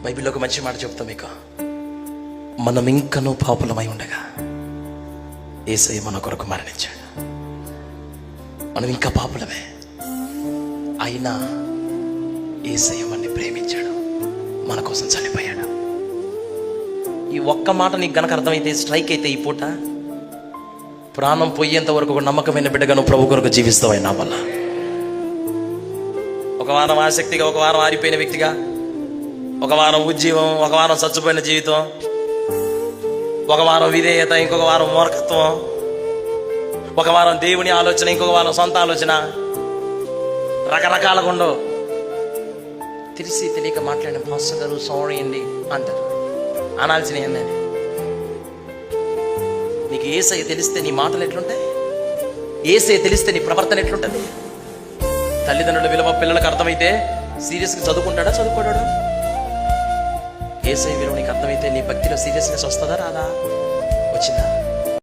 బైబిల్లో ఒక మంచి మాట చెప్తాం మీకు. మనం ఇంకనూ పాపులమై ఉండగా యేసయ్య మన కొరకు మరణించాడు. మనం ఇంకా పాపులమే, అయినా యేసయ్య మనని ప్రేమించాడు, మన కోసం చనిపోయాడు. ఈ ఒక్క మాట నీకు గనక అర్థమైతే, స్ట్రైక్ అయితే, ఈ పూట ప్రాణం పోయేంత వరకు ఒక నమ్మకమైన బిడ్డగా నువ్వు ప్రభు కొరకు జీవిస్తావు. అయినా వల్ల ఒక వారం ఆసక్తిగా, ఒక వారం ఆరిపోయిన వ్యక్తిగా, ఒక వారం ఉద్యమం, ఒక వారం చచ్చిపోయిన జీవితం, ఒక వారం విధేయత, ఇంకొక వారం మూర్ఖత్వం, ఒక వారం దేవుని ఆలోచన, ఇంకొక వారం సొంత ఆలోచన, రకరకాలుగా ఉండవు. తెలిసి తెలియక మాట్లాడిన పాస్టర్ గారు సారీ అండి అంటారు. అనాల్సిన ఏందని? నీకు యేసయ్య తెలిస్తే నీ మాటలు ఎట్లుంటాయి? యేసయ్య తెలిస్తే నీ ప్రవర్తన ఎట్లుంటుంది? తల్లిదండ్రుల విలువ పిల్లలకు అర్థమైతే సీరియస్గా చదువుకుంటాడా, చదువుకోడా? యేసయ్య విలువ నీకు అర్థమైతే నీ భక్తిలో సీరియస్నెస్ వస్తుందా, రాదా? వచ్చిందా?